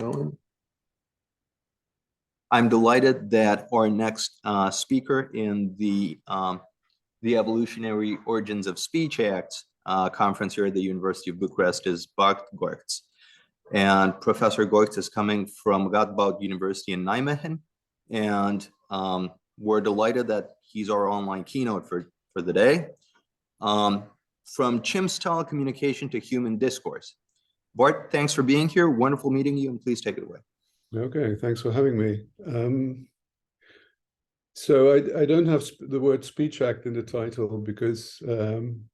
Going. I'm delighted that our next speaker in the Evolutionary Origins of Speech Acts conference here at the University of Bucharest is Bart Geurts. And Professor Geurts is coming from Radboud University in Nijmegen. And we're delighted that he's our online keynote for the day. From chimp-style communication to human discourse. Bart, thanks for being here. Wonderful meeting you, and please take it away. Okay, thanks for having me. So I don't have the word speech act in the title because I'm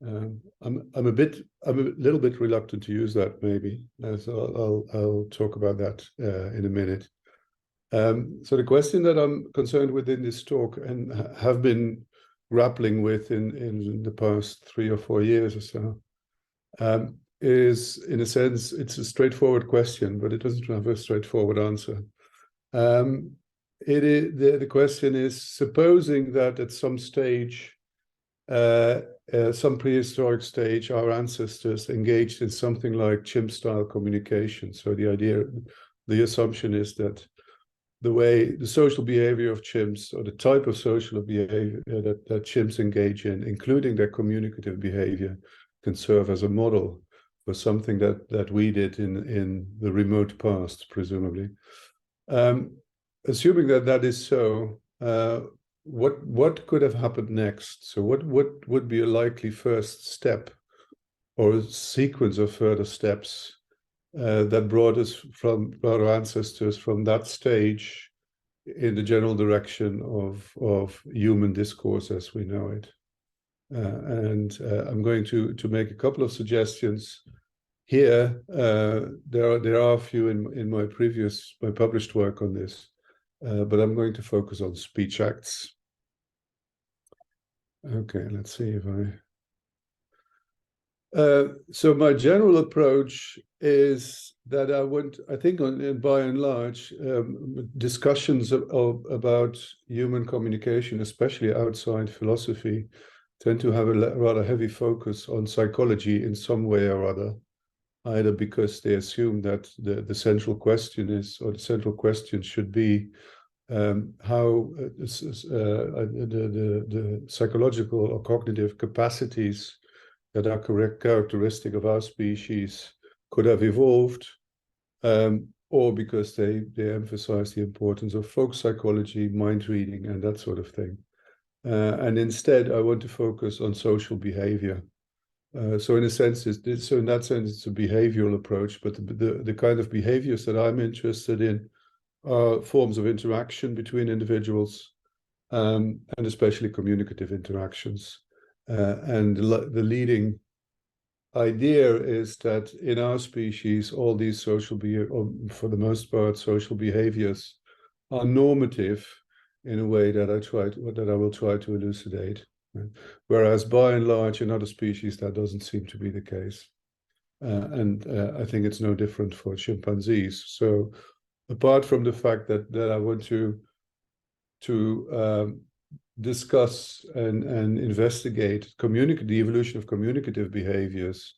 a little bit reluctant to use that maybe. So I'll talk about that in a minute. So the question that I'm concerned with in this talk and have been grappling with in the past 3 or 4 years or so is, in a sense, it's a straightforward question, but it doesn't have a straightforward answer. The question is, supposing that at some stage, some prehistoric stage, our ancestors engaged in something like chimp-style communication. So the assumption is that the social behavior of chimps, or the type of social behavior that chimps engage in, including their communicative behavior, can serve as a model for something that we did in the remote past, presumably. Assuming that is so, what could have happened next? So what would be a likely first step or a sequence of further steps that brought our ancestors from that stage in the general direction of human discourse as we know it? I'm going to make a couple of suggestions here. There are a few in my published work on this, but I'm going to focus on speech acts. Okay, let's see if so my general approach is that I think by and large, discussions about human communication, especially outside philosophy, tend to have a rather heavy focus on psychology in some way or other, either because they assume that the central question is, or the central question should be, how the psychological or cognitive capacities that are characteristic of our species could have evolved, or because they emphasize the importance of folk psychology, mind reading, and that sort of thing. And instead, I want to focus on social behavior. So in that sense, it's a behavioral approach, but the kind of behaviors that I'm interested in are forms of interaction between individuals, and especially communicative interactions. And the leading idea is that in our species, all these social behavior, or for the most part, social behaviors are normative in a way that I will try to elucidate. Whereas by and large, in other species, that doesn't seem to be the case. And I think it's no different for chimpanzees. So apart from the fact that I want to discuss and investigate the evolution of communicative behaviors,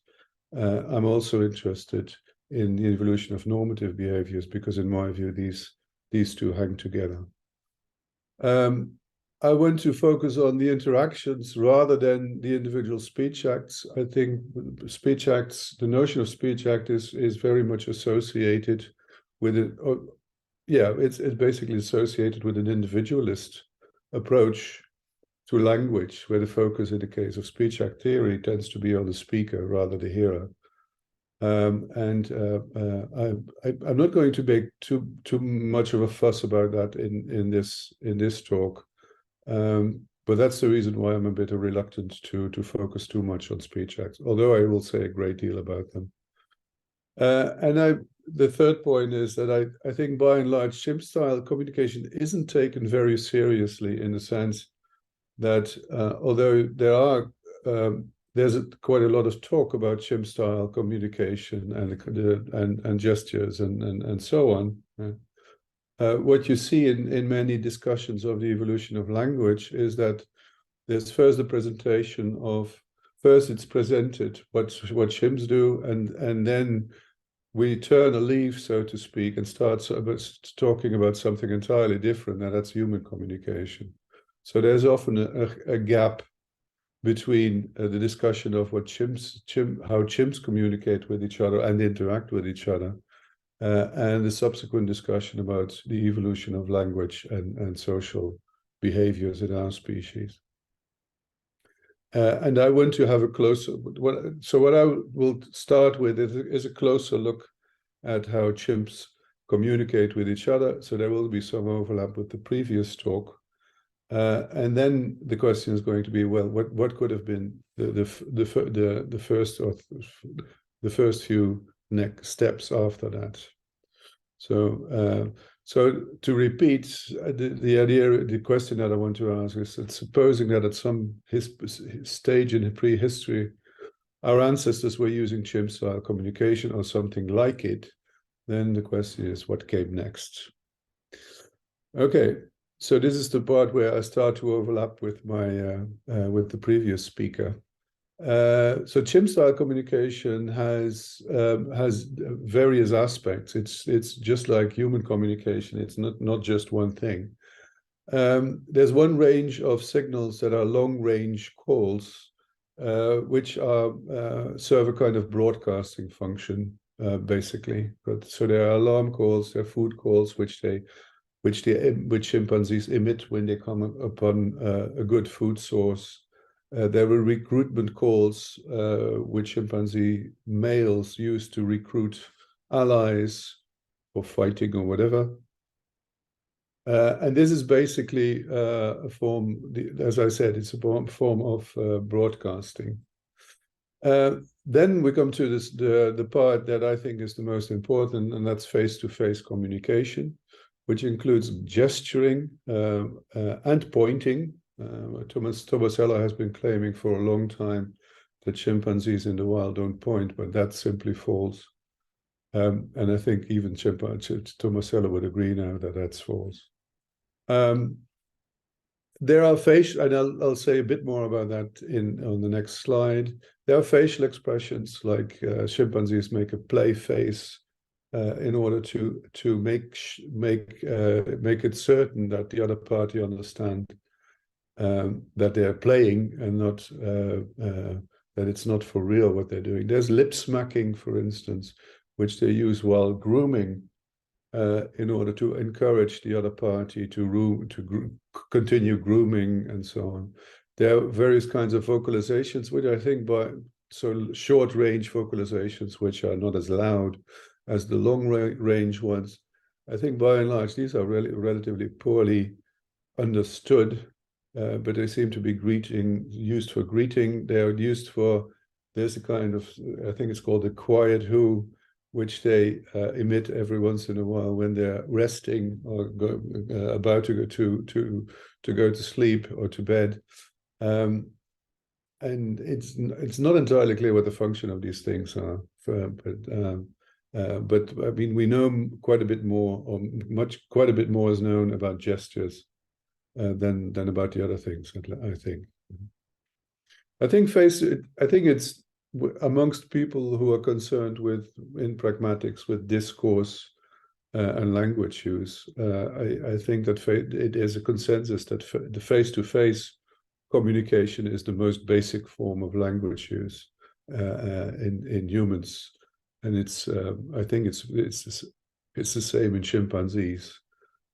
I'm also interested in the evolution of normative behaviors, because in my view, these two hang together. I want to focus on the interactions rather than the individual speech acts. I think speech acts, the notion of speech act is very much associated with it. It's basically associated with an individualist approach to language, where the focus in the case of speech act theory tends to be on the speaker rather the hearer. I'm not going to make too much of a fuss about that in this talk, but that's the reason why I'm a bit reluctant to focus too much on speech acts, although I will say a great deal about them. The third point is that I think by and large, chimp-style communication isn't taken very seriously, in the sense that although there's quite a lot of talk about chimp-style communication and gestures and so on. What you see in many discussions of the evolution of language is that there's first a presentation of, first it's presented what chimps do, and then we turn a leaf, so to speak, and start talking about something entirely different, and that's human communication. So there's often a gap between the discussion of what how chimps communicate with each other and interact with each other, and the subsequent discussion about the evolution of language and social behaviors in our species. And I want to have a closer, so what I will start with is a closer look at how chimps communicate with each other. So there will be some overlap with the previous talk. And then the question is going to be, well, what could have been the first few next steps after that? So so to repeat, the idea, the question that I want to ask is that supposing that at some stage in prehistory, our ancestors were using chimp-style communication or something like it, then the question is, what came next? Okay, so this is the part where I start to overlap with my with the previous speaker. So chimp-style communication has various aspects. It's just like human communication. It's not just one thing. There's one range of signals that are long-range calls, which are serve a kind of broadcasting function, basically. So there are alarm calls, there are food calls, which chimpanzees emit when they come upon a good food source. There were recruitment calls, which chimpanzee males use to recruit allies for fighting or whatever. And this is basically a form, as I said, it's a form of broadcasting. Then we come to the part that I think is the most important, and that's face-to-face communication, which includes gesturing and pointing. Tomasello has been claiming for a long time that chimpanzees in the wild don't point, but that's simply false. And I think even Tomasello would agree now that that's false. There are facial, and I'll say a bit more about that on the next slide. There are facial expressions like chimpanzees make a play face in order to make it certain that the other party understand that they're playing and not that it's not for real what they're doing. There's lip smacking, for instance, which they use while grooming in order to encourage the other party to continue grooming and so on. There are various kinds of vocalizations, which I think short range vocalizations, which are not as loud as the long range ones. I think by and large, these are relatively poorly understood, but they seem to be used for greeting. They are used for, there's a kind of, I think it's called the quiet who, which they emit every once in a while when they're resting or about to go to sleep or to bed. And it's not entirely clear what the function of these things are, but I mean, we know quite a bit more, or quite a bit more is known about gestures than about the other things, I think. I think it's amongst people who are concerned in pragmatics with discourse and language use. I think that it is a consensus that the face-to-face communication is the most basic form of language use in humans, and I think it's the same in chimpanzees.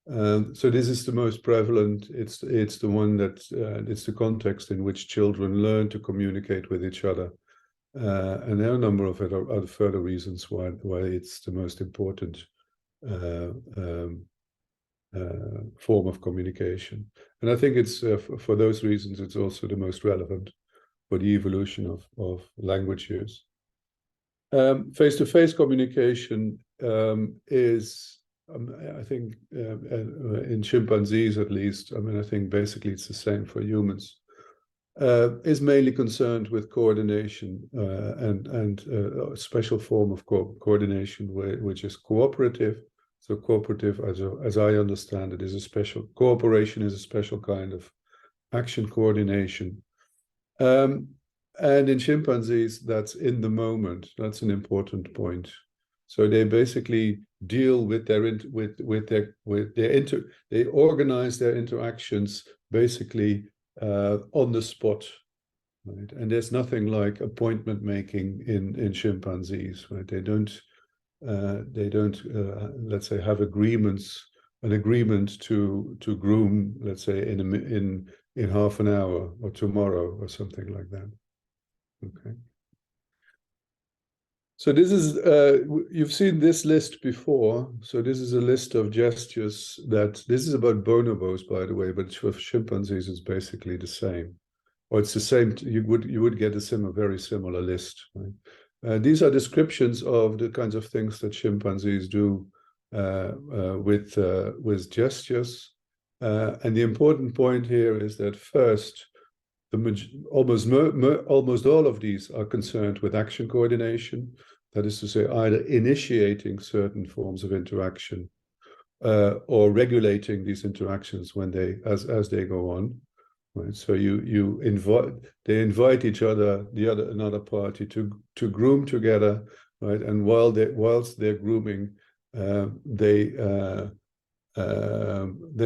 So this is the most prevalent. It's the one that it's the context in which children learn to communicate with each other, and there are a number of other further reasons why it's the most important form of communication. And I think it's for those reasons it's also the most relevant for the evolution of language use. Face-to-face communication is, I think, in chimpanzees at least, I mean, I think basically it's the same for humans, is mainly concerned with coordination and a special form of coordination which is cooperative. So cooperative, as I understand it, cooperation is a special kind of action coordination. And in chimpanzees, that's in the moment. That's an important point. So they basically deal with they organize their interactions basically on the spot, right? And there's nothing like appointment making in chimpanzees, right? They don't let's say have an agreement to groom, let's say in half an hour or tomorrow or something like that. Okay. So this is, you've seen this list before. So this is a list of gestures this is about bonobos, by the way, but for chimpanzees, it's basically the same. Or it's the same, you would get a very similar list, right? These are descriptions of the kinds of things that chimpanzees do with gestures. And the important point here is that first, almost all of these are concerned with action coordination. That is to say, either initiating certain forms of interaction or regulating these interactions when as they go on. Right. So they invite each other, another party to groom together, right? And whilst they're grooming, they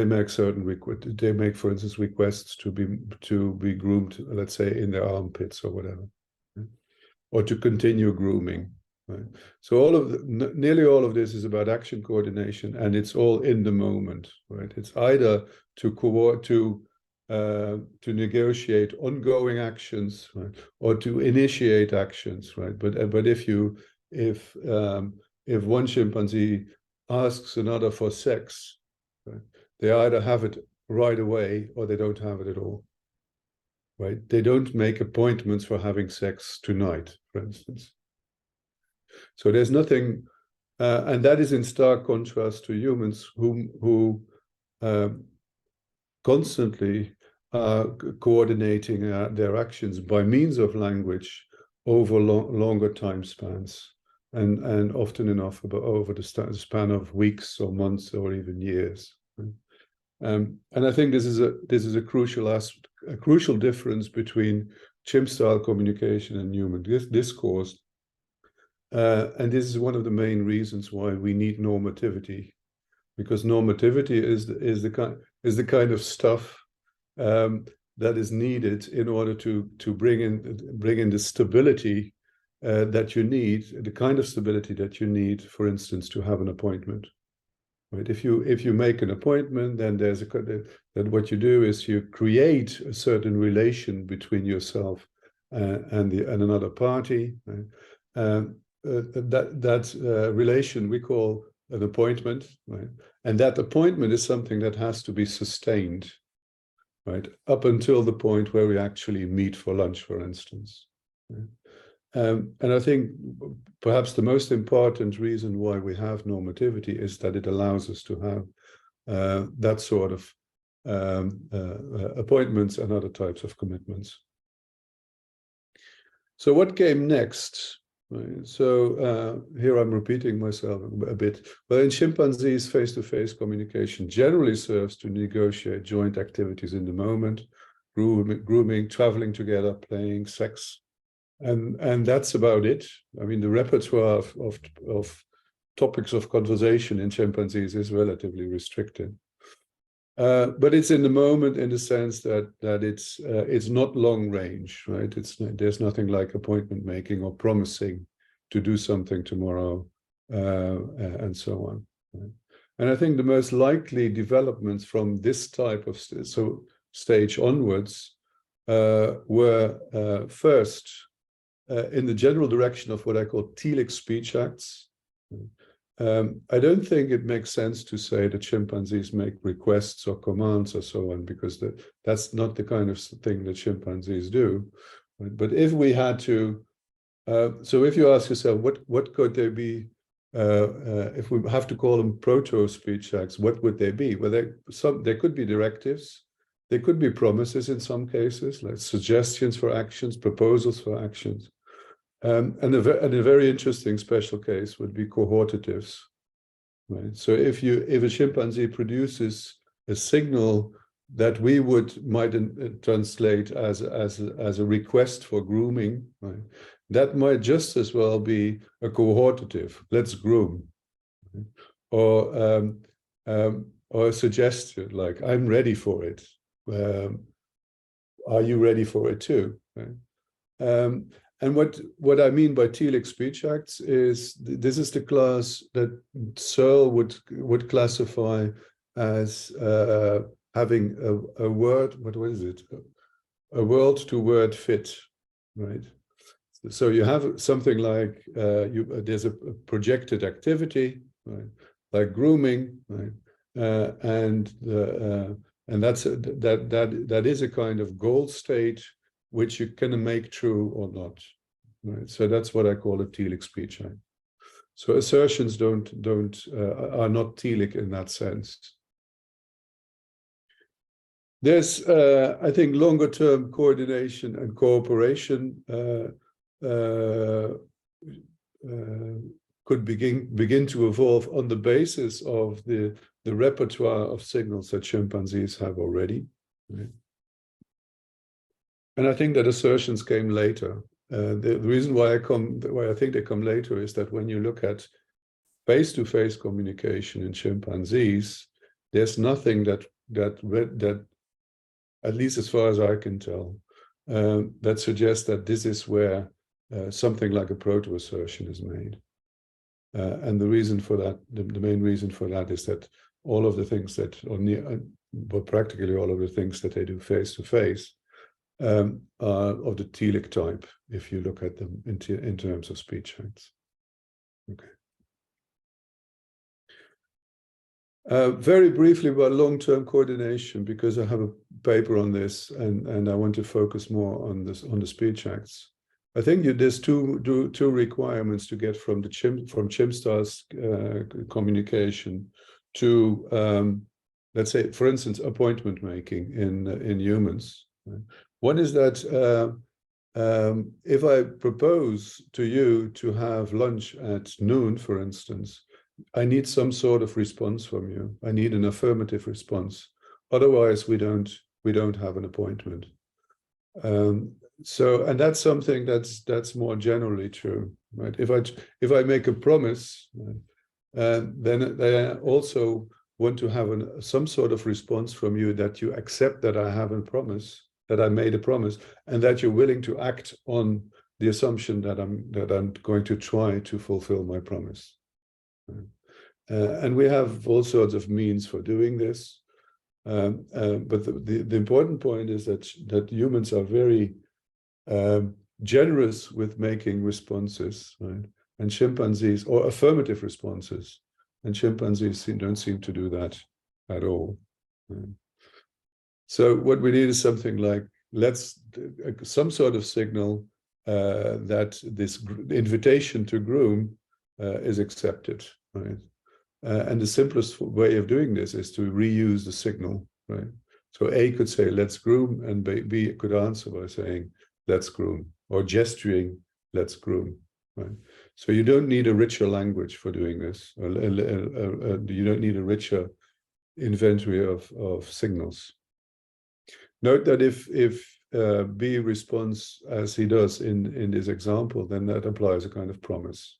make for instance, requests to be groomed, let's say in their armpits or whatever, right? Or to continue grooming, right? So nearly all of this is about action coordination, and it's all in the moment, right? It's either to negotiate ongoing actions, right, or to initiate actions, right? But if one chimpanzee asks another for sex, right, they either have it right away or they don't have it at all, right? They don't make appointments for having sex tonight, for instance. So there's nothing, and that is in stark contrast to humans who constantly coordinating their actions by means of language over longer time spans, and often enough over the span of weeks or months or even years. And I think this is a crucial difference between chimp-style communication and human discourse. And this is one of the main reasons why we need normativity, because normativity is the kind of stuff that is needed in order to bring in the stability that you need, the kind of stability that you need, for instance, to have an appointment. Right? If you make an appointment, then that what you do is you create a certain relation between yourself and another party. Right? That relation we call an appointment, right? And that appointment is something that has to be sustained, right, up until the point where we actually meet for lunch, for instance. Right? And I think perhaps the most important reason why we have normativity is that it allows us to have that sort of appointments and other types of commitments. So what came next? Right. So here I'm repeating myself a bit. But in chimpanzees, face-to-face communication generally serves to negotiate joint activities in the moment, grooming, traveling together, playing, sex, and that's about it. I mean, the repertoire of topics of conversation in chimpanzees is relatively restricted. But it's in the moment, in the sense that it's not long range, right? There's nothing like appointment making or promising to do something tomorrow, and so on. Right? And I think the most likely developments from this type of stage onwards were first in the general direction of what I call telic speech acts. I don't think it makes sense to say that chimpanzees make requests or commands or so on, because that's not the kind of thing that chimpanzees do. Right? But if we had to, so if you ask yourself, what could they be, if we have to call them proto-speech acts, what would they be? Well, they could be directives, they could be promises in some cases, like suggestions for actions, proposals for actions. And a very interesting special case would be cohortatives, right? So if a chimpanzee produces a signal that we might translate as a request for grooming, right, that might just as well be a cohortative, let's groom, or a suggestion like, I'm ready for it. Are you ready for it too? Right? And what I mean by telic speech acts is this is the class that Searle would classify as having a word, what is it? A word to word fit, right? So you have something like there's a projected activity, right? Like grooming, right? And that is a kind of goal state which you can make true or not, right? So that's what I call a telic speech act. So assertions are not telic in that sense. There's, I think, longer term coordination and cooperation could begin to evolve on the basis of the repertoire of signals that chimpanzees have already. Right? And I think that assertions came later. The reason why I think they come later is that when you look at face-to-face communication in chimpanzees, there's nothing that at least as far as I can tell, that suggests that this is where something like a proto-assertion is made. And the reason for that, the main reason for that is that all of the things that, but practically all of the things that they do face-to-face are of the telic type, if you look at them in terms of speech acts. Okay. Very briefly about long-term coordination, because I have a paper on this and I want to focus more on the speech acts. I think there's two requirements to get from chimp-style communication to let's say, for instance, appointment making in humans. Right? One is that if I propose to you to have lunch at noon, for instance, I need some sort of response from you. I need an affirmative response. Otherwise, we don't have an appointment. So, and that's something that's more generally true, right? If I make a promise, then they also want to have some sort of response from you that you accept that I have a promise, that I made a promise, and that you're willing to act on the assumption that I'm going to try to fulfill my promise. And we have all sorts of means for doing this. But the important point is that humans are very generous with making responses, right? And chimpanzees, or affirmative responses, and chimpanzees don't seem to do that at all. Right? So what we need is something like, some sort of signal that this invitation to groom is accepted, right? And the simplest way of doing this is to reuse the signal, right? So A could say, let's groom, and B could answer by saying, let's groom, or gesturing, let's groom, right? So you don't need a richer language for doing this. You don't need a richer inventory of signals. Note that if B responds as he does in this example, then that implies a kind of promise.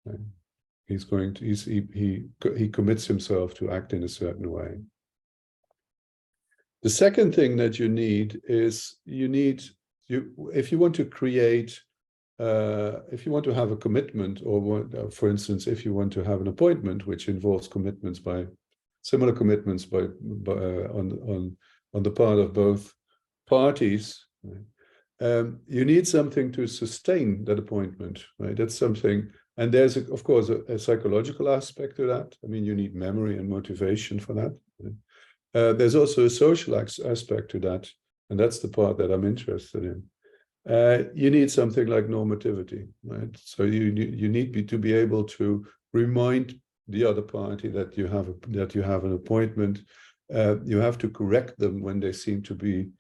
Right? He commits himself to act in a certain way. The second thing that you need is if you want to create, if you want to have a commitment, or for instance, if you want to have an appointment which involves similar commitments on the part of both parties, right? You need something to sustain that appointment, right? That's something. And there's, of course, a psychological aspect to that. I mean, you need memory and motivation for that. There's also a social aspect to that, and that's the part that I'm interested in. You need something like normativity, right? So you need to be able to remind the other party that you have an appointment. You have to correct them when they seem to be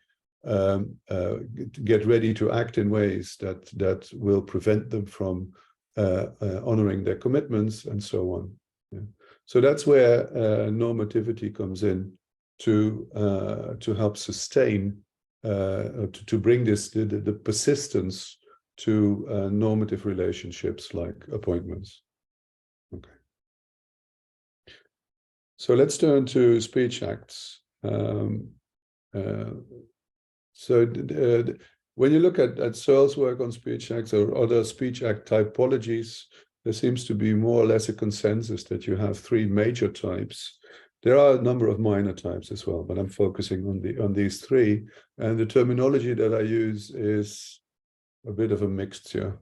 get ready to act in ways that will prevent them from honoring their commitments, and so on. Yeah. So that's where normativity comes in to help sustain, to bring the persistence to normative relationships like appointments. Okay. So let's turn to speech acts. When you look at Searle's work on speech acts or other speech act typologies, there seems to be more or less a consensus that you have three major types. There are a number of minor types as well, but I'm focusing on these three. And the terminology that I use is a bit of a mixture,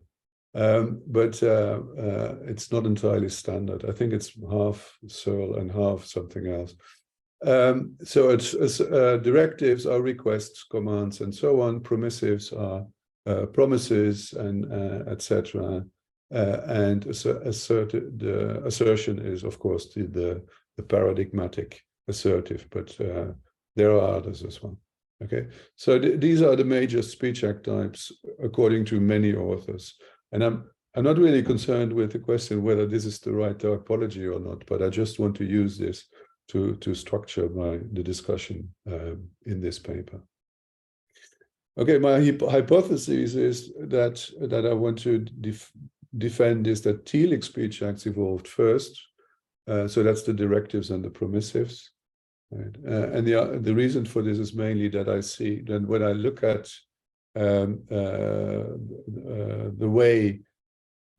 but it's not entirely standard. I think it's half Searle and half something else. So it's directives are requests, commands, and so on. Permissives are promises and etc. And the assertion is, of course, the paradigmatic assertive, but there are others as well. Okay, so these are the major speech act types according to many authors, and I'm not really concerned with the question whether this is the right typology or not, but I just want to use this to structure the discussion in this paper. Okay, my hypothesis is that I want to defend is that telic speech acts evolved first. So that's the directives and the permissives. Right? And the reason for this is mainly that I see that when I look at the way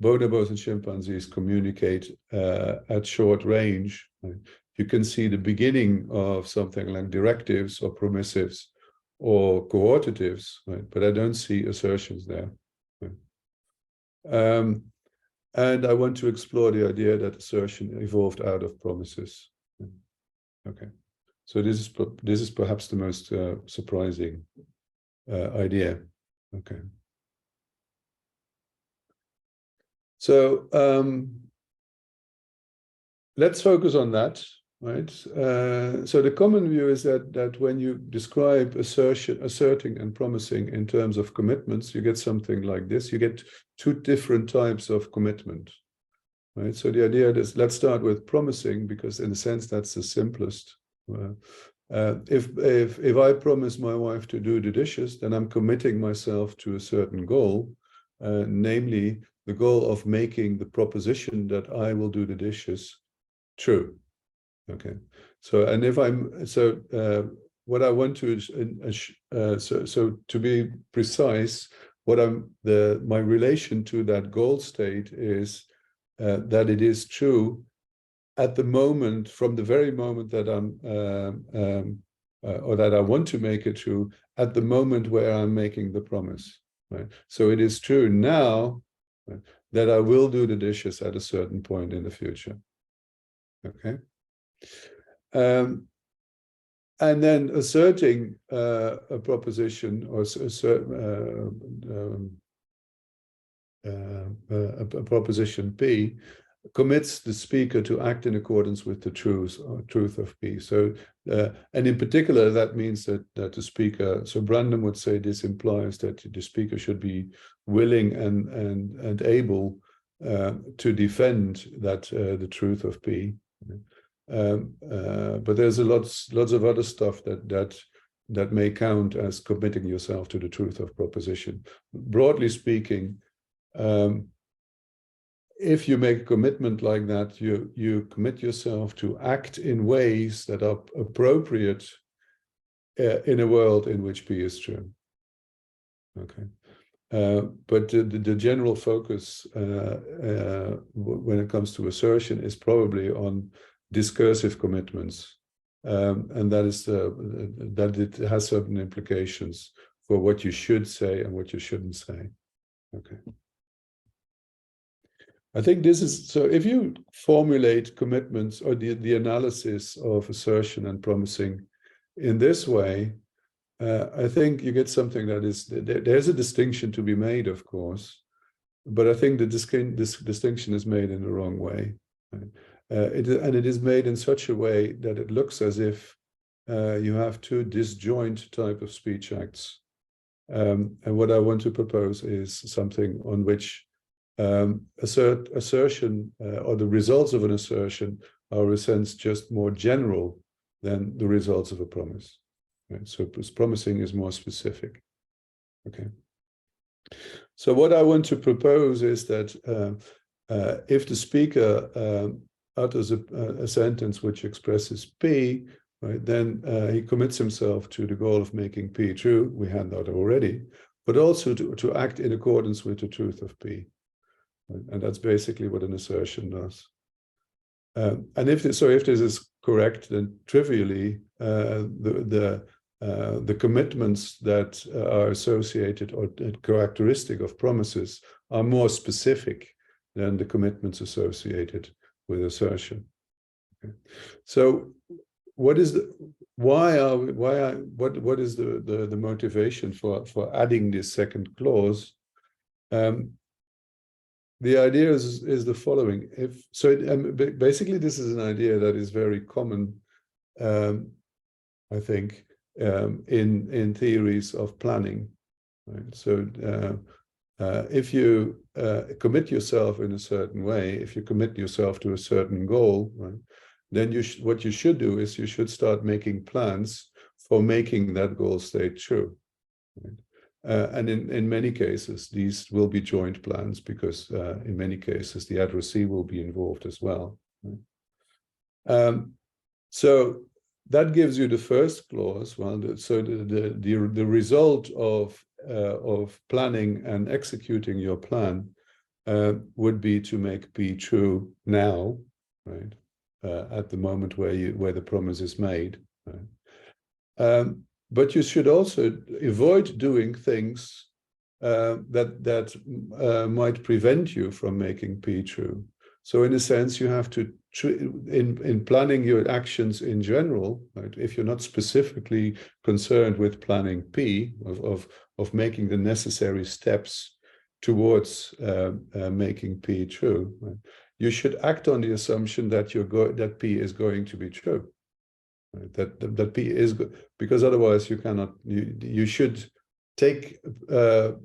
bonobos and chimpanzees communicate at short range, right? You can see the beginning of something like directives or permissives or cohortatives, right? But I don't see assertions there. Right? And I want to explore the idea that assertion evolved out of promises. Okay, so this is perhaps the most surprising idea. Okay, so let's focus on that. Right. So the common view is that when you describe asserting and promising in terms of commitments, you get something like this. You get two different types of commitment. Right. So the idea is, let's start with promising, because in a sense that's the simplest. If I promise my wife to do the dishes, then I'm committing myself to a certain goal, namely the goal of making the proposition that I will do the dishes true. Okay, so and if I'm what I want to so to be precise, my relation to that goal state is that it is true at the moment, from the very moment that I'm or that I want to make it true, at the moment where I'm making the promise. Right. So it is true now, right, that I will do the dishes at a certain point in the future. Okay. And then asserting a proposition or a proposition P commits the speaker to act in accordance with the truth of P. So, and in particular, that means that the speaker, so Brandon would say this implies that the speaker should be willing and able to defend that the truth of P. But there's lots of other stuff that may count as committing yourself to the truth of proposition. Broadly speaking, if you make a commitment like that, you commit yourself to act in ways that are appropriate in a world in which P is true. Okay. But the general focus when it comes to assertion is probably on discursive commitments, and that is that it has certain implications for what you should say and what you shouldn't say. Okay. I think this is, so if you formulate commitments or the analysis of assertion and promising in this way, I think you get something that is, there's a distinction to be made, of course, but I think this distinction is made in the wrong way. Right? And it is made in such a way that it looks as if you have two disjoint type of speech acts. And what I want to propose is something on which assertion or the results of an assertion are in a sense just more general than the results of a promise. Right? So promising is more specific. Okay. So what I want to propose is that if the speaker utters a sentence which expresses P, right, then he commits himself to the goal of making P true. We had that already, but also to act in accordance with the truth of P. Right? And that's basically what an assertion does. And if this is correct, then trivially the commitments that are associated or characteristic of promises are more specific than the commitments associated with assertion. Okay. So, what is the what is the motivation for adding this second clause? The idea is the following. Basically, this is an idea that is very common, I think, in theories of planning. Right? So if you commit yourself in a certain way, if you commit yourself to a certain goal, right, then what you should do is you should start making plans for making that goal stay true. Right? And in many cases, these will be joint plans because in many cases, the addressee will be involved as well. Right? So that gives you the first clause. Well, so the result of planning and executing your plan would be to make P true now, right? At the moment where the promise is made. Right? But you should also avoid doing things that might prevent you from making P true. So in a sense, you have to, in planning your actions in general, right, if you're not specifically concerned with planning P, of making the necessary steps towards making P true, right, you should act on the assumption that that P is going to be true. Right? That P is good, because otherwise you cannot. You should take the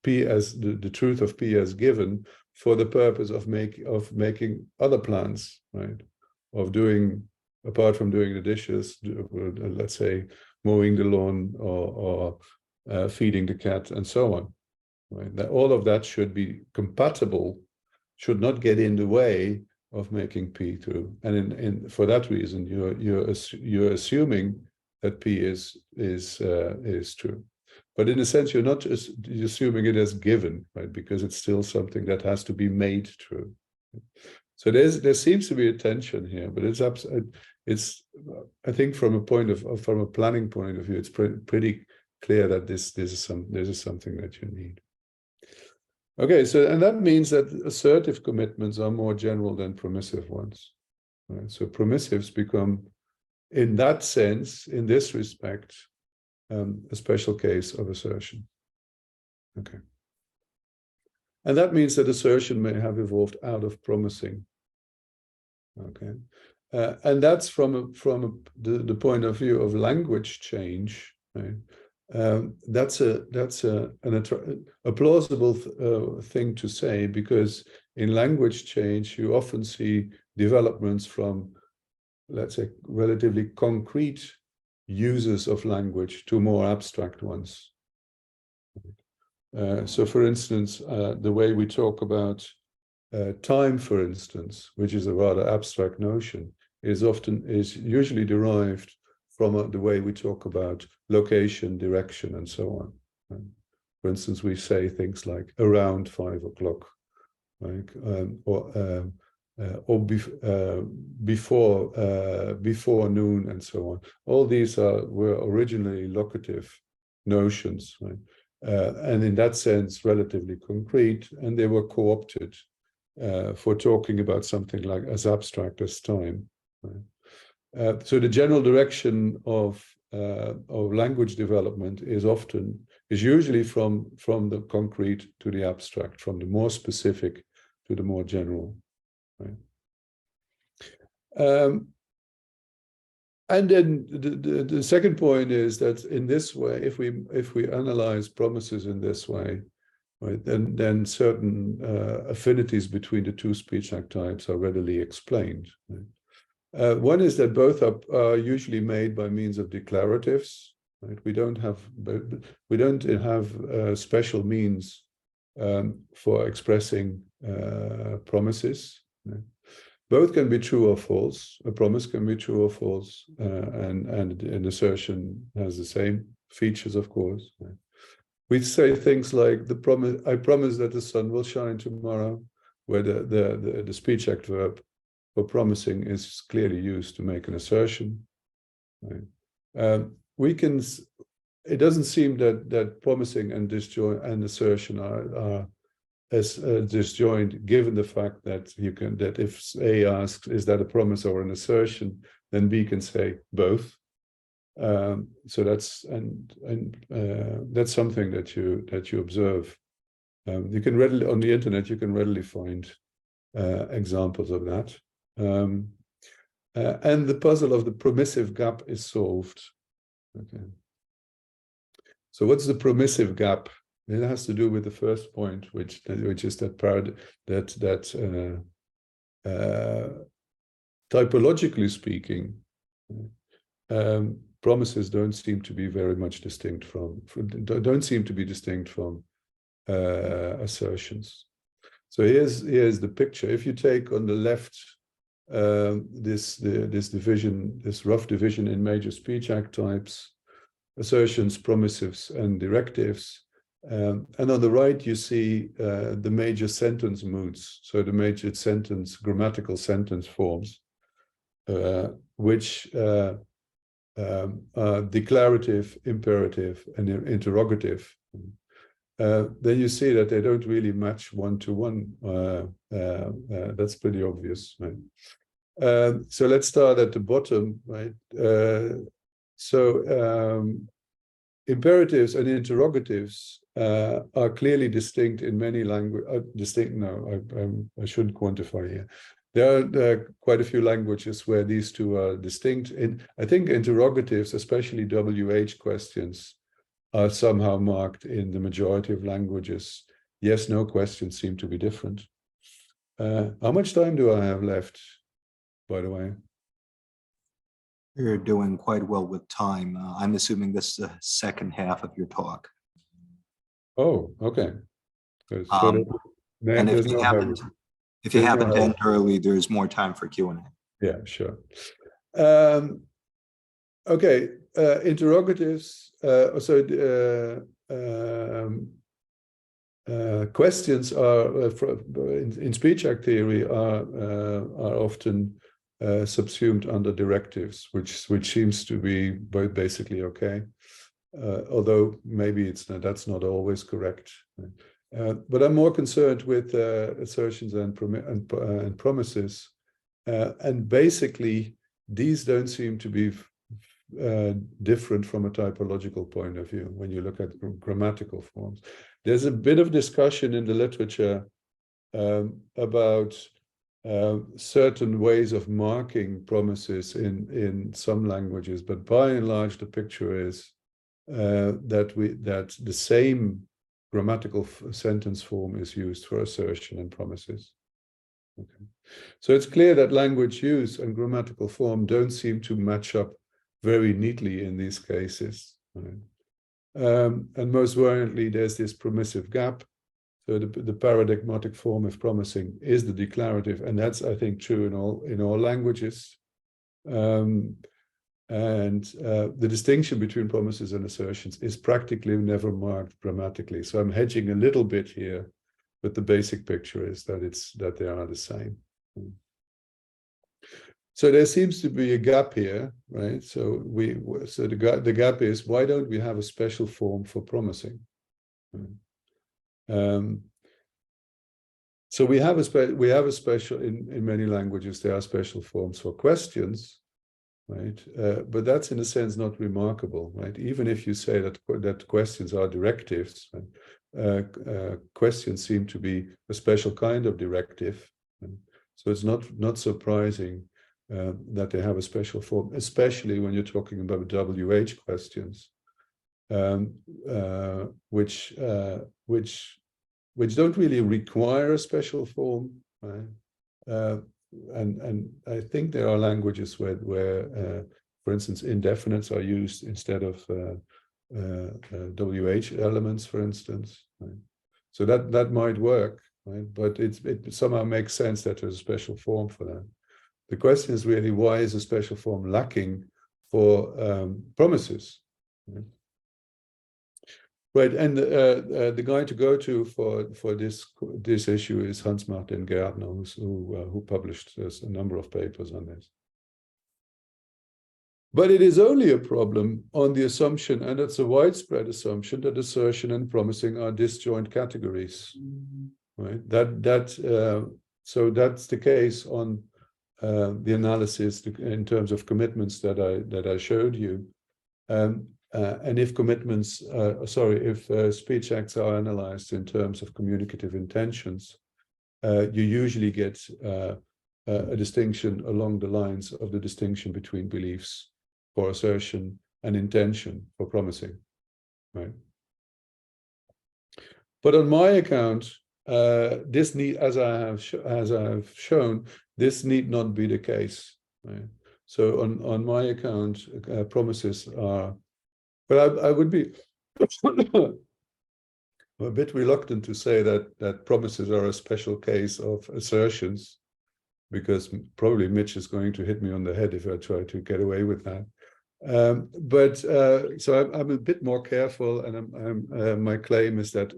P as the truth of P as given for the purpose of making other plans, right? Of doing, apart from doing the dishes, let's say mowing the lawn or feeding the cat and so on. Right? That all of that should be compatible, should not get in the way of making P true, and for that reason, you're assuming that P is true, but in a sense, you're not just assuming it as given, right? Because it's still something that has to be made true. So there seems to be a tension here, but it's I think from a planning point of view, it's pretty clear that this is something that you need. Okay, so and that means that assertive commitments are more general than permissive ones. Right? So permissives become, in that sense, in this respect, a special case of assertion. Okay, and that means that assertion may have evolved out of promising. Okay, and that's from the point of view of language change. Right? That's a plausible thing to say, because in language change you often see developments from, let's say, relatively concrete uses of language to more abstract ones. So for instance, the way we talk about time, for instance, which is a rather abstract notion, is usually derived from the way we talk about location, direction, and so on. Right? For instance, we say things like around 5 o'clock, right? Or before noon, and so on. All these were originally locative notions, right? And in that sense, relatively concrete, and they were co-opted for talking about something like as abstract as time. Right? So the general direction of language development is usually from the concrete to the abstract, from the more specific to the more general. Right? And then the second point is that in this way, if we analyze promises in this way, right, then certain affinities between the two speech act types are readily explained. Right? One is that both are usually made by means of declaratives, right? We don't have special means for expressing promises. Right? Both can be true or false. A promise can be true or false, and an assertion has the same features, of course. Right? We say things like I promise that the sun will shine tomorrow, where the speech act verb for promising is clearly used to make an assertion. Right? It doesn't seem that promising and disjoint and assertion are as disjoint, given the fact that if A asks, is that a promise or an assertion, then B can say both. So that's that's something that you observe. You can readily on the internet. You can readily find examples of that. And the puzzle of the permissive gap is solved. Okay. So what's the permissive gap? It has to do with the first point, which is that typologically speaking, promises don't seem to be very much distinct from assertions. So here's the picture. If you take on the left this rough division in major speech act types, assertions, promissives, and directives. And on the right, you see the major sentence moods. So the major grammatical sentence forms, which are declarative, imperative, and interrogative. Then you see that they don't really match one-to-one. That's pretty obvious, right? So let's start at the bottom, right? Imperatives and interrogatives are clearly distinct in many languages. I shouldn't quantify here. There are quite a few languages where these two are distinct. I think interrogatives, especially WH questions, are somehow marked in the majority of languages. Yes, no questions seem to be different. How much time do I have left, by the way? You're doing quite well with time. I'm assuming this is the second half of your talk. Oh, okay. And if you happen to end early, there's more time for Q&A. Yeah, sure. Okay, interrogatives. Questions are in speech act theory are often subsumed under directives, which seems to be basically okay, although maybe that's not always correct. But I'm more concerned with assertions and promises, and basically these don't seem to be different from a typological point of view when you look at grammatical forms. There's a bit of discussion in the literature about certain ways of marking promises in some languages, but by and large the picture is that the same grammatical sentence form is used for assertion and promises. Okay. So it's clear that language use and grammatical form don't seem to match up very neatly in these cases. Right? And most worryingly, there's this permissive gap. So the paradigmatic form of promising is the declarative, and that's, I think, true in all languages. And the distinction between promises and assertions is practically never marked grammatically. So I'm hedging a little bit here, but the basic picture is that they are the same. So there seems to be a gap here, right? So the gap is, why don't we have a special form for promising? So we have a special in many languages. There are special forms for questions, right? But that's in a sense not remarkable, right? Even if you say that questions are directives, questions seem to be a special kind of directive. Right? So it's not surprising that they have a special form, especially when you're talking about WH questions, which don't really require a special form, right? And I think there are languages where for instance, indefinites are used instead of WH elements, for instance. Right? So that might work, right? But it somehow makes sense that there's a special form for that. The question is really, why is a special form lacking for promises? Right, and the guy to go to for this issue is Hans-Martin Gärtner, who published a number of papers on this. But it is only a problem on the assumption, and it's a widespread assumption, that assertion and promising are disjoint categories. Right? So that's the case on the analysis in terms of commitments that I showed you. And if commitments, if speech acts are analyzed in terms of communicative intentions, you usually get a distinction along the lines of the distinction between beliefs for assertion and intention for promising, right? But on my account, this need, as I've shown, this need not be the case, right? So on my account, promises are, but I would be a bit reluctant to say that promises are a special case of assertions, because probably Mitch is going to hit me on the head if I try to get away with that. So I'm a bit more careful, and my claim is that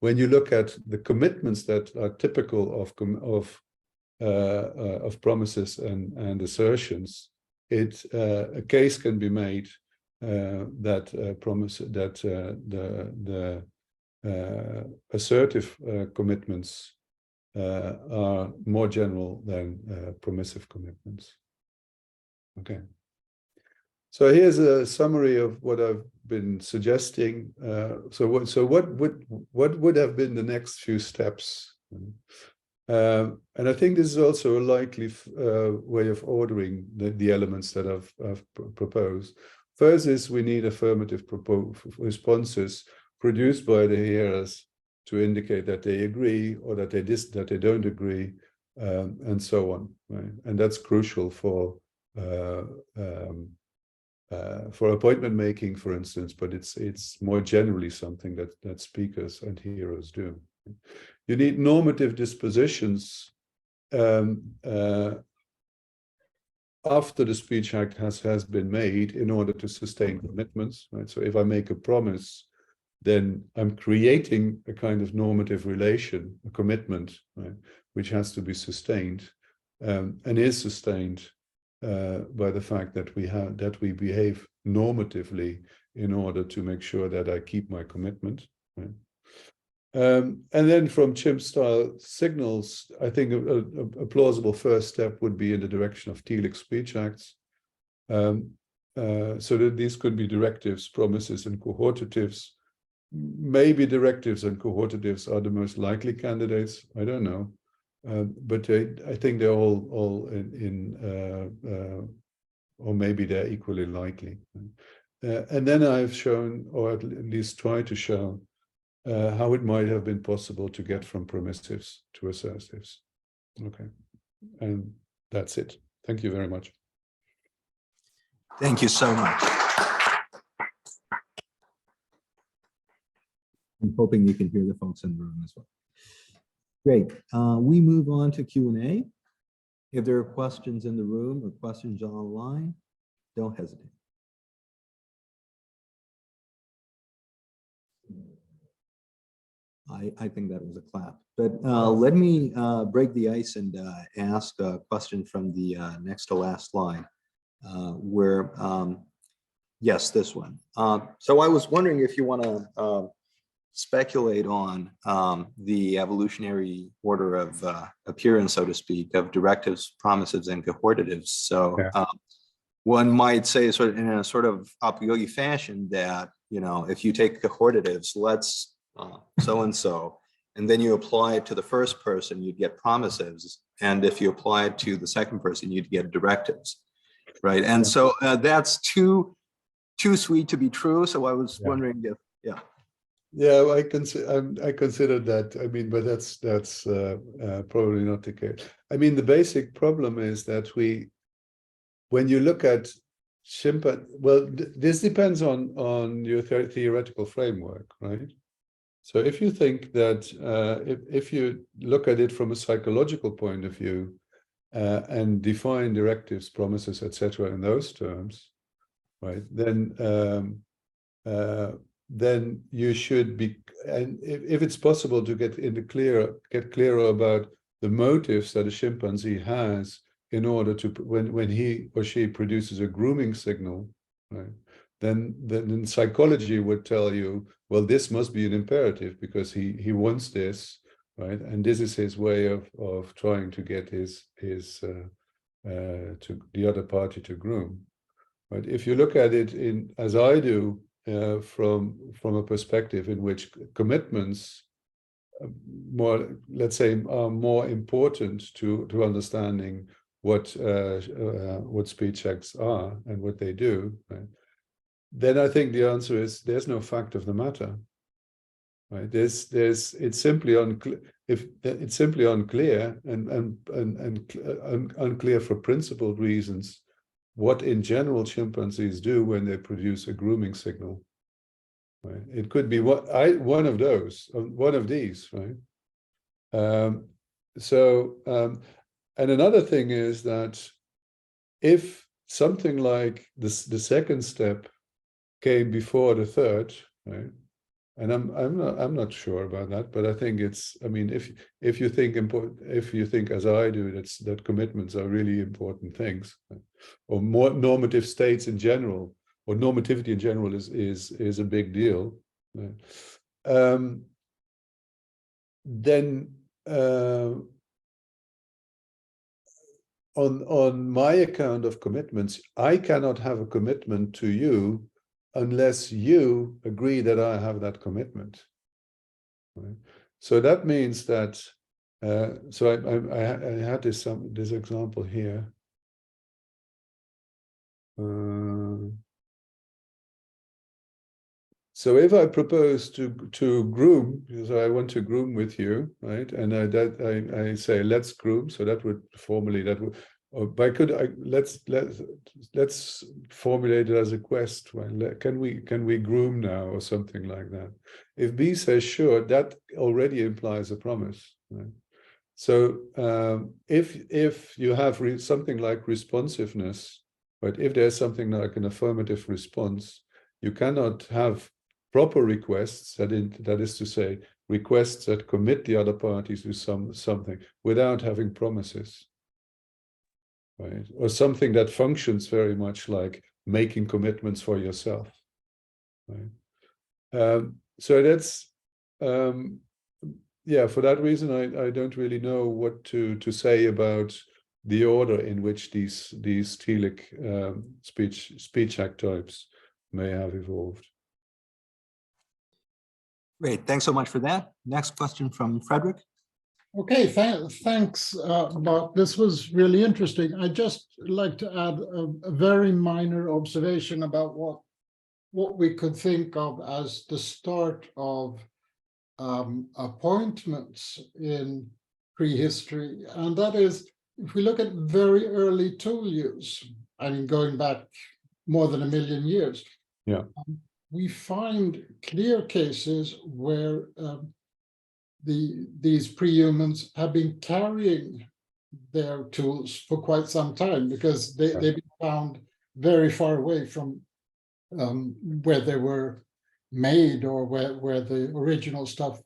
when you look at the commitments that are typical of promises and assertions, a case can be made that the assertive commitments are more general than permissive commitments. Okay. So here's a summary of what I've been suggesting. So what would have been the next few steps? And I think this is also a likely way of ordering the elements that I've proposed. First is we need affirmative responses produced by the hearers to indicate that they agree or that they don't agree, and so on. Right? And that's crucial for appointment making, for instance, but it's more generally something that speakers and hearers do. You need normative dispositions after the speech act has been made in order to sustain commitments. Right? So if I make a promise, then I'm creating a kind of normative relation, a commitment, right, which has to be sustained, and is sustained by the fact that we behave normatively in order to make sure that I keep my commitment. Right? And then from chimp-style signals, I think a plausible first step would be in the direction of Thiele's speech acts. So that these could be directives, promises, and cohortatives. Maybe directives and cohortatives are the most likely candidates. I don't know. But I think they're all or maybe they're equally likely. And then I've shown, or at least tried to show, how it might have been possible to get from permissives to assertives. Okay, and that's it. Thank you very much. Thank you so much. I'm hoping you can hear the folks in the room as well. Great. We move on to Q&A. If there are questions in the room or questions online, don't hesitate. I think that was a clap, but let me break the ice and ask a question from the next to last line, where, yes, this one. So I was wondering if you want to speculate on the evolutionary order of appearance, so to speak, of directives, promises, and cohortatives. So yeah. One might say, sort of in a sort of a priori fashion, that, you know, if you take cohortatives, let's so-and-so, and then you apply it to the first person, you'd get promises. And if you apply it to the second person, you'd get directives, right? And so that's too sweet to be true. So I was wondering if, Yeah, I considered that. I mean, but that's probably not the case. I mean, the basic problem is that when you look at Well, this depends on your theoretical framework, right? So if you think that if you look at it from a psychological point of view and define directives, promises, etc., in those terms, right? Then you should be, and if it's possible to get clearer about the motives that a chimpanzee has in order to when he or she produces a grooming signal, right? Then psychology would tell you, well, this must be an imperative because he wants this, right? And this is his way of trying to get his to the other party to groom. Right? If you look at it in as I do from a perspective in which commitments more, let's say, are more important to understanding what speech acts are and what they do, right? Then I think the answer is there's no fact of the matter, right? It's simply unclear. If it's simply unclear and unclear for principled reasons what in general chimpanzees do when they produce a grooming signal, right? It could be one of these, right? And another thing is that if something like the second step came before the third, right? And I'm not sure about that, but I think it's, I mean, if you think as I do, that commitments are really important things, right? Or more normative states in general, or normativity in general is a big deal, right? Then on my account of commitments, I cannot have a commitment to you unless you agree that I have that commitment. Right? So that means that, so I had this example here. So if I propose to groom, so I want to groom with you, right? And I say let's groom. So that would formally let's formulate it as a quest. Right? Can we groom now or something like that? If B says sure, that already implies a promise. Right? So if you have something like responsiveness, right? If there's something like an affirmative response, you cannot have proper requests, that is to say, requests that commit the other parties to something without having promises, right? Or something that functions very much like making commitments for yourself, right? So that's, yeah, for that reason, I don't really know what to say about the order in which these telic speech act types may have evolved. Great, thanks so much for that. Next question from Frederick. Okay, thanks, Bart. This was really interesting. I'd just like to add a very minor observation about what we could think of as the start of appointments in prehistory. And that is, if we look at very early tool use, I mean, going back more than 1 million years, yeah, we find clear cases where these pre-humans have been carrying their tools for quite some time because they've been found very far away from where they were made or where the original stuff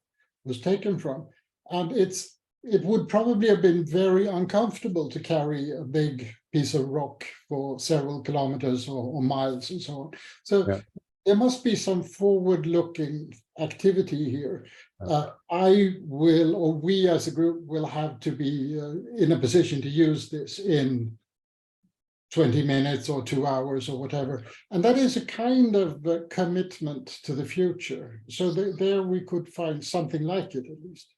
was taken from. And it would probably have been very uncomfortable to carry a big piece of rock for several kilometers or miles and so on. So there must be some forward-looking activity here. I will, or we as a group will have to be in a position to use this in 20 minutes or 2 hours or whatever. And that is a kind of a commitment to the future. So there we could find something like it at least.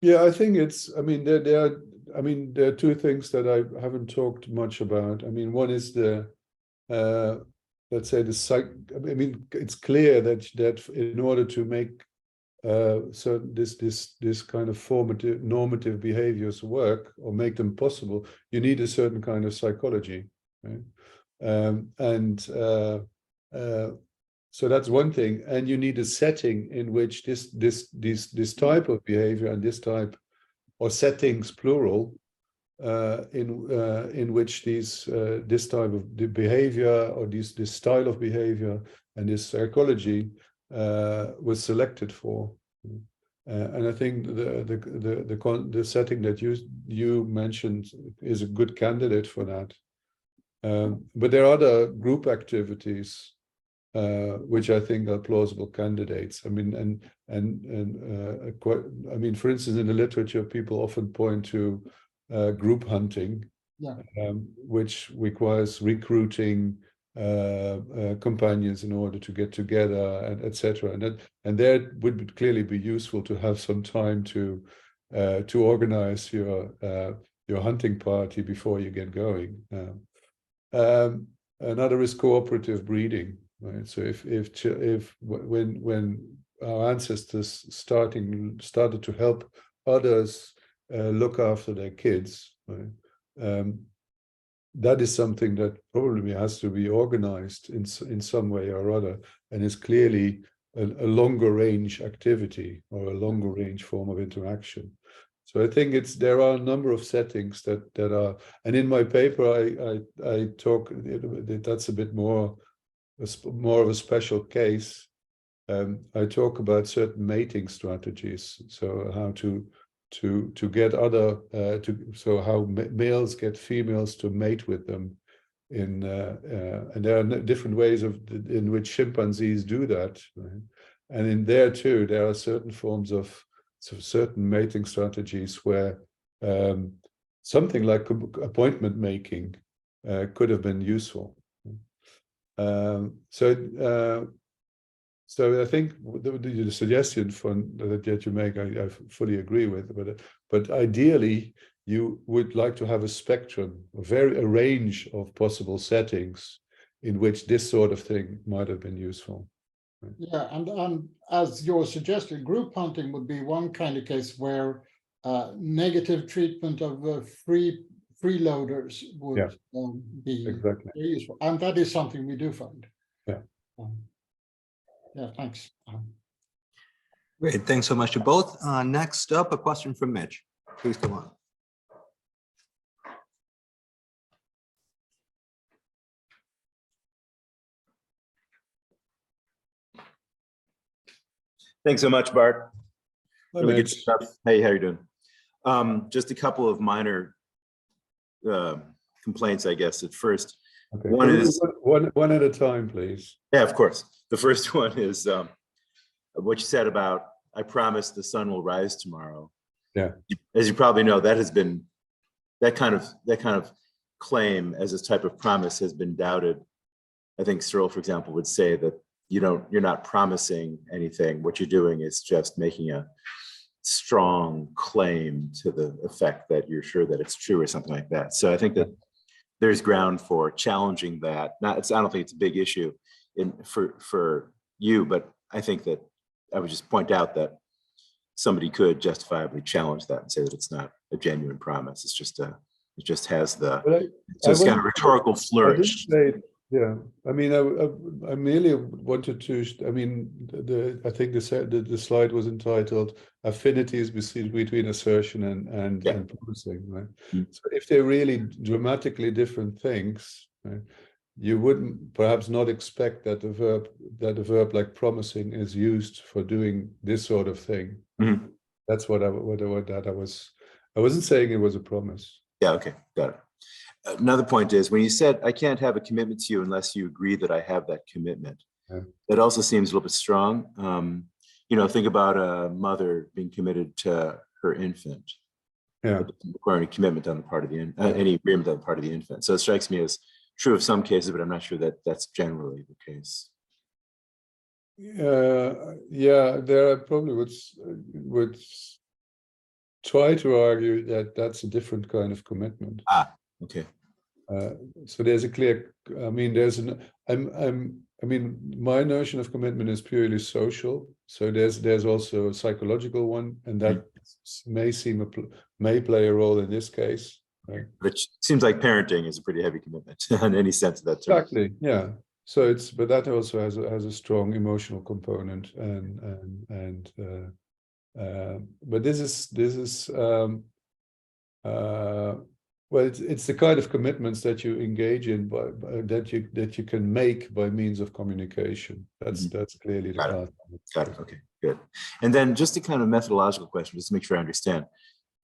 Yeah, I think it's, I mean, there are two things that I haven't talked much about. I mean, one is the, let's say I mean, it's clear that in order to make certain this kind of normative behaviors work or make them possible, you need a certain kind of psychology, right? So that's one thing, and you need a setting in which this type of behavior and this type, or settings plural, in which this type of behavior or this style of behavior and this psychology was selected for. And I think the setting that you mentioned is a good candidate for that. But there are other group activities which I think are plausible candidates. I mean, I mean, for instance, in the literature, people often point to group hunting, which requires recruiting companions in order to get together, and etc. And there would clearly be useful to have some time to organize your hunting party before you get going. Another is cooperative breeding, right? So when our ancestors started to help others look after their kids, right? That is something that probably has to be organized in some way or other, and is clearly a longer range activity or a longer range form of interaction. So I think there are a number of settings that are, and in my paper I talk, that's a bit more of a special case. I talk about certain mating strategies, so how to get other so how males get females to mate with them, and there are different ways in which chimpanzees do that, right? And in there too, there are certain forms of certain mating strategies where something like appointment making could have been useful. So I think the suggestion that you make, I fully agree with, but ideally you would like to have a spectrum, a range of possible settings in which this sort of thing might have been useful. Right? Yeah, and as you're suggesting, group hunting would be one kind of case where negative treatment of freeloaders would be exactly very useful, and that is something we do find. Yeah. Yeah, thanks. Great, thanks so much to both. Next up, a question from Mitch. Please go on. Thanks so much, Bart. Really good stuff. Hey, how are you doing? Just a couple of minor complaints, I guess, at first. Okay. One is one at a time, please. Yeah, of course. The first one is what you said about, I promise the sun will rise tomorrow. Yeah. As you probably know, that has been, that kind of claim as a type of promise has been doubted. I think Searle, for example, would say that you're not promising anything. What you're doing is just making a strong claim to the effect that you're sure that it's true or something like that. So I think that there's ground for challenging that. I don't think it's a big issue for you, but I think that I would just point out that somebody could justifiably challenge that and say that it's not a genuine promise. It's just it just has the, it's kind of rhetorical flourish. Yeah, I mean, I merely wanted to, I mean, I think the slide was entitled Affinities between assertion and promising, right? So if they're really dramatically different things, right, you wouldn't perhaps not expect that a verb like promising is used for doing this sort of thing. That's what I wasn't saying it was a promise. Yeah, okay, got it. Another point is when you said, I can't have a commitment to you unless you agree that I have that commitment. That also seems a little bit strong. Think about a mother being committed to her infant. Requiring a commitment on the part of the any agreement on the part of the infant. So it strikes me as true of some cases, but I'm not sure that that's generally the case. Yeah, there I probably would try to argue that that's a different kind of commitment. Okay. So there's a clear, I mean, I mean, my notion of commitment is purely social. So there's also a psychological one, and that may play a role in this case. right? Which seems like parenting is a pretty heavy commitment in any sense of that term. Exactly, yeah. So but that also has a strong emotional component, but this is well, it's the kind of commitments that you engage in that you can make by means of communication. That's clearly the path. Got it. Okay, good. And then just a kind of methodological question, just to make sure I understand.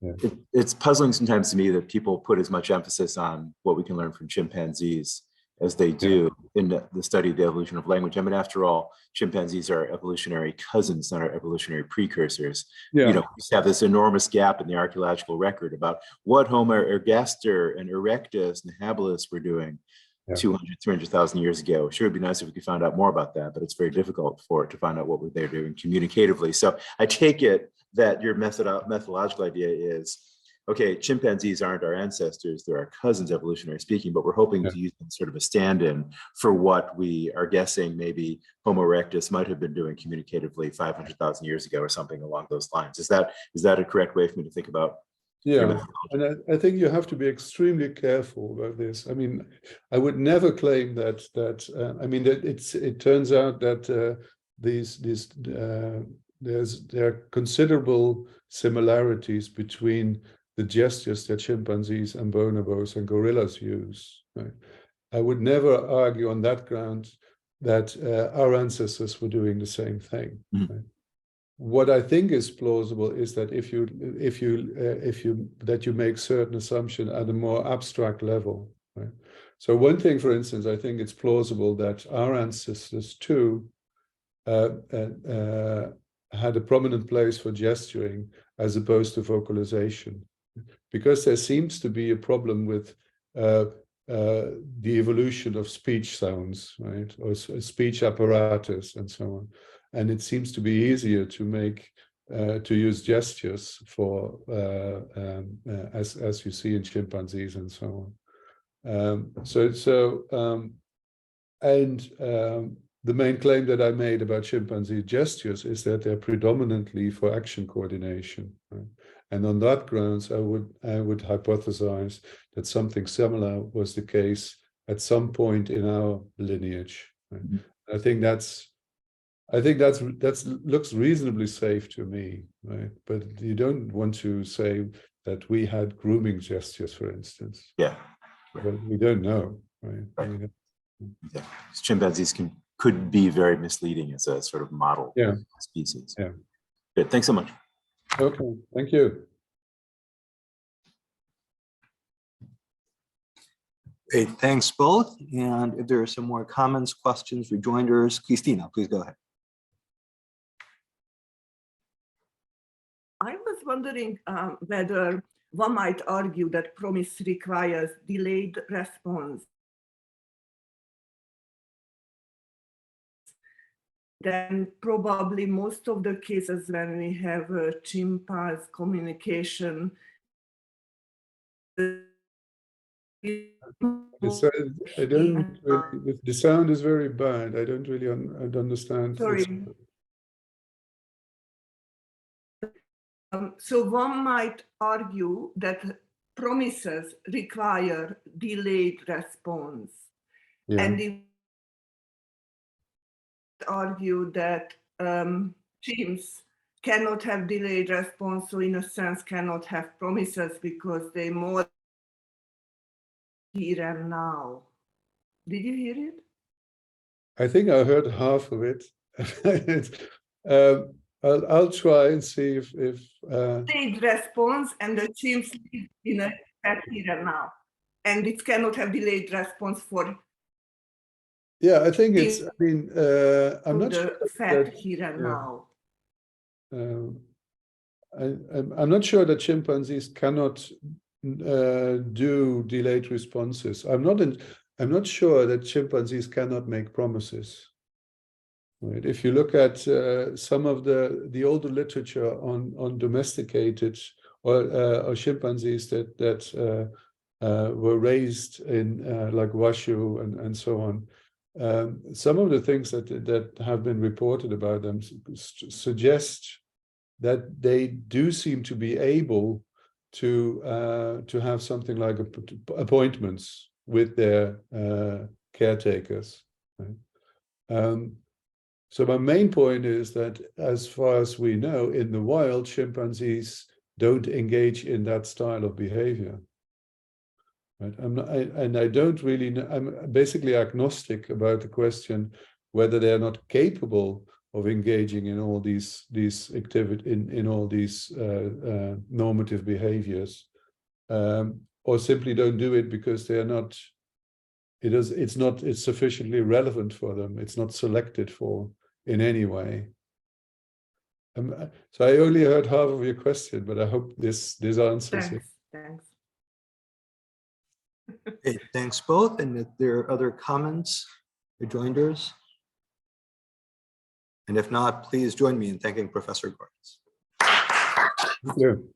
Yeah. It's puzzling sometimes to me that people put as much emphasis on what we can learn from chimpanzees as they do in the study of the evolution of language. I mean, after all, chimpanzees are evolutionary cousins, not our evolutionary precursors. Yeah. You know, we have this enormous gap in the archaeological record about what Homo ergaster and erectus and habilis were doing 200, 300,000 years ago. Sure, it'd be nice if we could find out more about that, but it's very difficult to find out what they're doing communicatively. So I take it that your methodological idea is, okay, chimpanzees aren't our ancestors, they're our cousins, evolutionary speaking, but we're hoping to use them sort of a stand-in for what we are guessing maybe Homo erectus might have been doing communicatively 500,000 years ago or something along those lines. Is that a correct way for me to think about? Yeah, and I think you have to be extremely careful about this. I mean, I would never claim that I mean, that it turns out that there are considerable similarities between the gestures that chimpanzees and bonobos and gorillas use. Right? I would never argue on that ground that our ancestors were doing the same thing. Mm-hmm. Right? What I think is plausible is that that you make certain assumptions at a more abstract level. Right? So one thing, for instance, I think it's plausible that our ancestors too had a prominent place for gesturing as opposed to vocalization, because there seems to be a problem with the evolution of speech sounds, right, or speech apparatus and so on. And it seems to be easier to make to use gestures for as you see in chimpanzees and so on. The main claim that I made about chimpanzee gestures is that they're predominantly for action coordination. Right? And on that grounds, I would hypothesize that something similar was the case at some point in our lineage. Right? Mm-hmm. I think that looks reasonably safe to me, right? But you don't want to say that we had grooming gestures, for instance. Yeah, right. But we don't know, right? Right. I mean, yeah. Chimpanzees could be very misleading as a sort of model species. Yeah. Good. Thanks so much. Okay. Thank you. Great. Thanks both. And if there are some more comments, questions, rejoinders, Christina, please go ahead. I was wondering whether one might argue that promise requires delayed response. Then probably most of the cases when we have chimpanzee communication, I don't really, the sound is very bad. I don't really understand. Sorry. So one might argue that promises require delayed response. Yeah. And if argue that chimps cannot have delayed response, so in a sense cannot have promises because they more here and now. Did you hear it? I think I heard half of it. I'll try and see if delayed response, and the chimps live in a here and now, and it cannot have delayed response for. Yeah, I think it's. I mean, I'm not sure that here and now. I'm not sure that chimpanzees cannot do delayed responses. I'm not sure that chimpanzees cannot make promises. Right. If you look at some of the older literature on domesticated or chimpanzees that were raised in like Washu and so on, some of the things that have been reported about them suggest that they do seem to be able to have something like appointments with their caretakers. Right? So my main point is that, as far as we know, in the wild, chimpanzees don't engage in that style of behavior. Right? I don't really know. I'm basically agnostic about the question whether they're not capable of engaging in all these activity in all these normative behaviors, or simply don't do it because they're not. It's sufficiently relevant for them. It's not selected for in any way. So I only heard half of your question, but I hope this answers it. Thanks. Okay, thanks both. And if there are other comments, rejoinders? And if not, please join me in thanking Professor Geurts. Thank you.